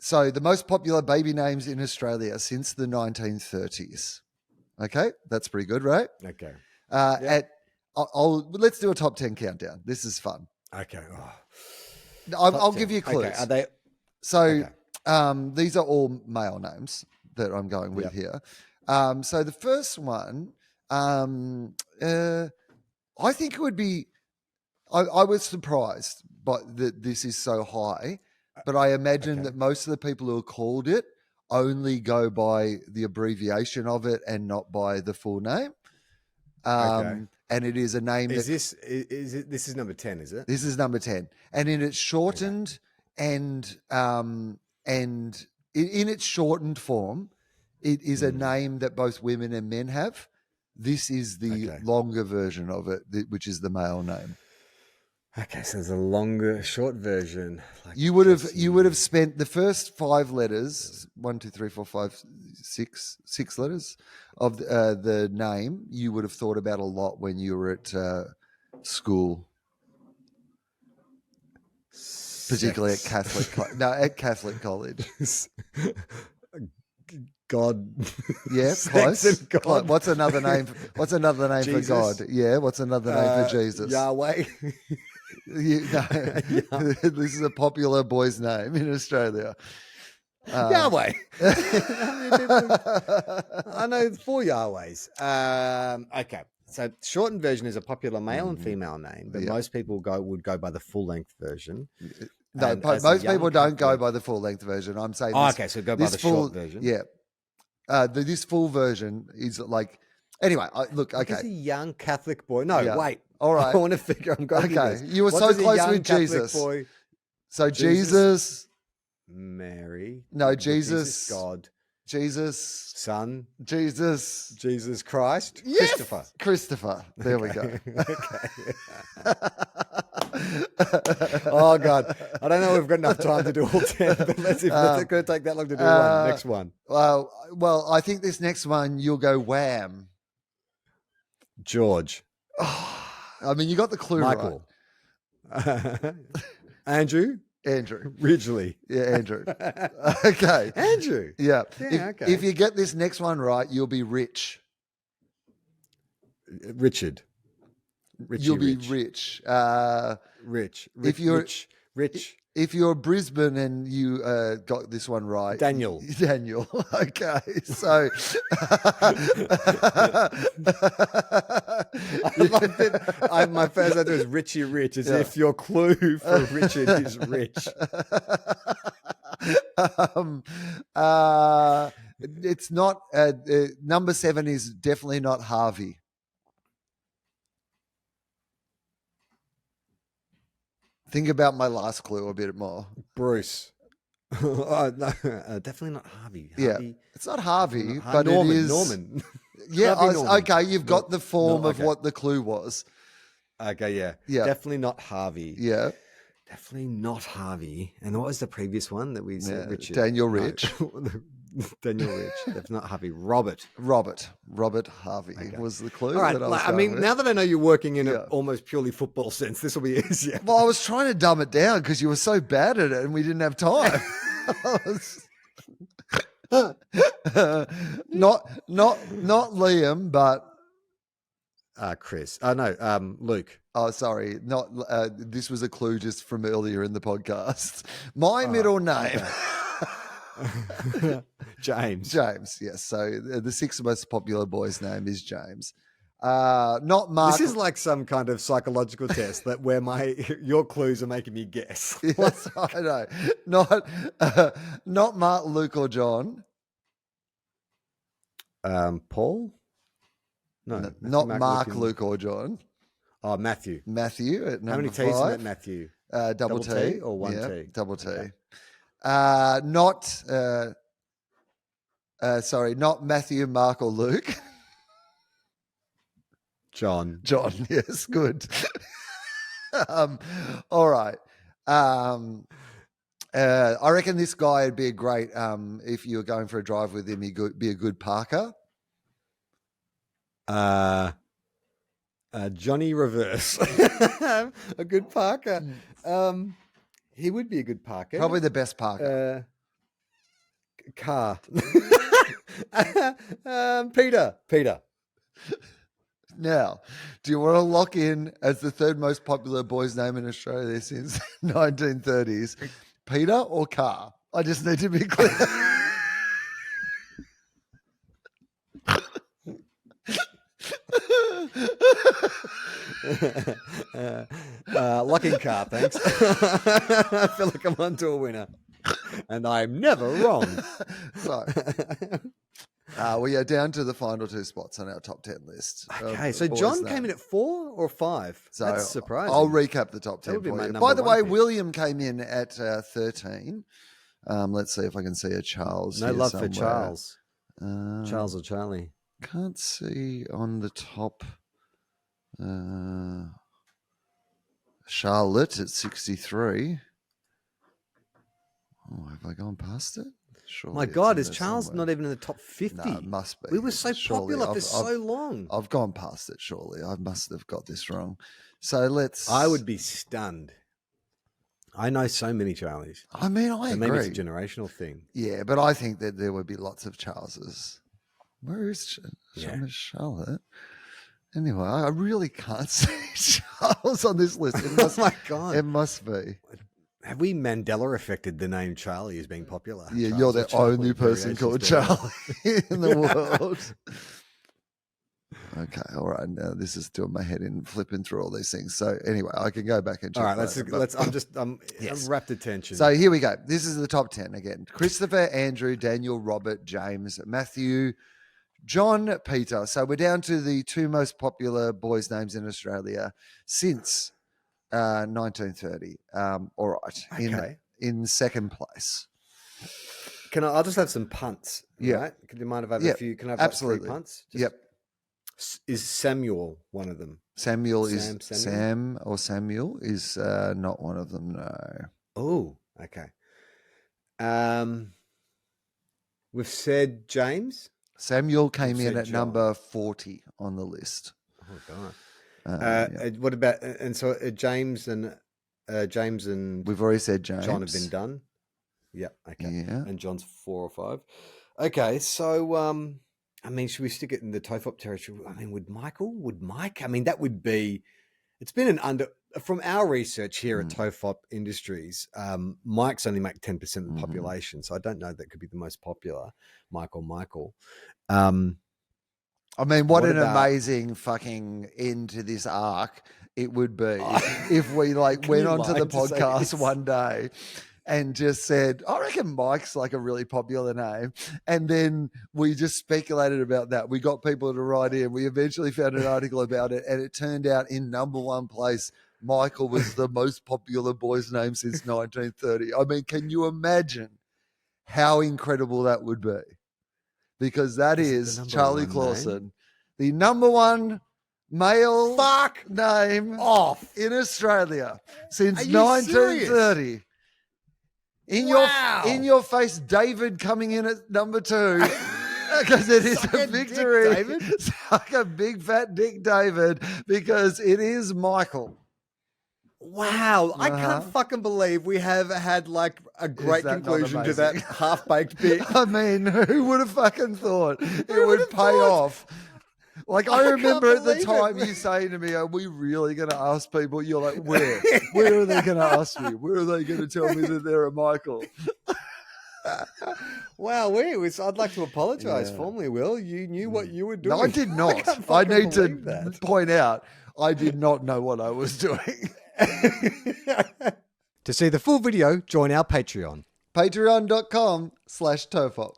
So the most popular baby names in Australia since the 1930s. Okay, that's pretty good, right? Okay. Let's do a top 10 countdown. This is fun. Okay. I'll give you clues. Okay. Are they? So these are all male names that I'm going with here. So the first one, I think it would be. I was surprised, that this is so high. But I imagine that most of the people who called it only go by the abbreviation of it and not by the full name. And it is a name. This is number 10, is it? This is number 10, and in its shortened and in its shortened form, it is a name that both women and men have. This is the longer version of it, which is the male name. Okay, so there's a short version. Like you would have spent the first 5 letters, 1, 2, 3, 4, 5, 6 letters of the name. You would have thought about a lot when you were at school, particularly at Catholic college. God. Yeah, close. God. What's another name for God? Yeah, what's another name for Jesus? Yahweh. This is a popular boy's name in Australia. Yahweh. I know 4 Yahwehs. Okay, so shortened version is a popular male and female name, but most people would go by the full length version. No, most people don't go by the full length version. I'm saying. So go by the short version. Yeah, this full version is like. Anyway, look. Okay, is a young Catholic boy. No, wait. All right. I want to figure. I'm going. Okay, you were so close with Jesus. So Jesus, Mary. No, Jesus, God, Jesus, Son, Jesus Christ, yes! Christopher. There we go. Okay. Oh God, I don't know if we've got enough time to do all 10. But it's going to take that long to do one. Next one. Well, I think this next one you'll go wham. George. I mean, you got the clue Michael. Right. Andrew. Ridgely. Yeah, Andrew. Okay. Andrew. Yeah. Okay. If you get this next one right, you'll be rich. Richard. You'll be rich. Rich. If you're Brisbane and you got this one right, Daniel. Okay, so my first answer is Richie Rich, as if your clue for Richard is rich. It's not. Number 7 is definitely not Harvey. Think about my last clue a bit more. Bruce. No, definitely not Harvey. Yeah, it's not Harvey, but Norman, it is Norman. Yeah, Norman. Okay. You've got the form of what the clue was. Okay, yeah. Definitely not Harvey. Yeah. Definitely not Harvey. And what was the previous one that we said? Richard. Daniel Rich. Daniel Rich. That's not Harvey. Robert Harvey was the clue. All right. Now that I know you're working in an almost purely football sense, this will be easier. Well, I was trying to dumb it down because you were so bad at it and we didn't have time. Not Liam, but Chris. Oh no, Luke. Oh, sorry. Not this was a clue just from earlier in the podcast. My middle name. Okay. James. Yes. So the 6th most popular boy's name is James. Not Mark. This is like some kind of psychological test where your clues are making me guess. Yes, I know. Not Mark, Luke, or John. Paul? No. Not Mark, Luke, or John. Oh, Matthew. Matthew at number 5. How many T's in that Matthew? Double T or one T? Double T. Okay. Not Matthew, Mark, or Luke. John, yes, good. All right. I reckon this guy would be a great, if you were going for a drive with him, he'd be a good parker. Johnny Reverse. A good parker. He would be a good parker. Probably the best parker. Car. Peter. Now, do you want to lock in as the third most popular boy's name in Australia since 1930s, Peter or Car? I just need to be clear. Locking Car, thanks. I feel like I'm on to a winner. And I'm never wrong. So, we are down to the final two spots on our top 10 list. Okay, so John came in at 4 or 5. So that's surprising. I'll recap the top 10 would be for my you. number By the one way, pick. William came in at 13. Let's see if I can see a Charles. No here love somewhere. for Charles. Um, Charles or Charlie. Can't see on the top. Charlotte at 63. Oh, have I gone past it? Surely My it's God, in is there Charles somewhere. not even in the top 50? No, it must be. We were so Surely. popular for so long. I've gone past it, surely. I must have got this wrong. So let's... I would be stunned. I know so many Charlies. I mean, I And agree. maybe it's a generational thing. Yeah, but I think that there would be lots of Charleses. Where is Charlotte? Anyway, I really can't see Charles on this list. It must, Oh my God. It must be. Have we Mandela affected the name Charlie as being popular? Yeah, Charles you're or the Charlie, only person called variations Charlie in the world. Okay, all right. Now this is doing my head in flipping through all these things. So anyway, I can go back and check. All right, later, but- I'm Yes. rapt attention. So here we go. This is the top 10 again. Christopher, Andrew, Daniel, Robert, James, Matthew, John, Peter. So we're down to the two most popular boys' names in Australia since 1930. All right. Okay. In second place. I'll just have some punts. Yeah. Right? Could you mind if I have Yeah, a few? Can I have absolutely. like 3 punts? Just- Yep. Is Samuel one of them? Samuel is Samuel? Sam or Samuel is not one of them. No. Oh, okay. We've said James. Samuel came We've in said at John. number 40 on the list. Oh God. Yeah. What about James and We've already said James. John have been done? Yeah. Okay. Yeah. And John's 4 or 5. Okay. So, I mean, should we stick it in the TOEFOP territory? I mean, would Mike? I mean, that would be, it's been from our research here at TOEFOP Industries, Mike's only make 10% of the population. So I don't know that could be the most popular, Michael. I mean, what What an about- amazing fucking end to this arc it would be if we went you onto lie the to say podcast this? one day and just said, I reckon Mike's like a really popular name. And then we just speculated about that. We got people to write in. We eventually found an article about it. And it turned out in number one place, Michael was the most popular boy's name since 1930. I mean, can you imagine how incredible that would be? Because that Is it is the number Charlie one Clausen, the number one male name off. in Australia since Are you 1930. Wow. In your face, David coming in at number 2 because it is Suck a a dick, victory. David. Suck a big fat dick, David, because it is Michael. Wow, I Uh-huh. can't fucking believe we have had like a great that not conclusion to that amazing? half-baked bit. I mean, who would have fucking thought it Who would would've pay thought? off? Like, I I can't remember at the believe time it. you saying to me, are we really going to ask people? You're like, where? Where are they going to ask me? Where are they going to tell me that they're a Michael? Wow, I'd like to apologise Yeah. formally, Will. You knew what you were doing. No, I did not. can't I fucking need to believe that. point out, I did not know what I was doing. To see the full video, join our Patreon. Patreon.com/TOEFOP.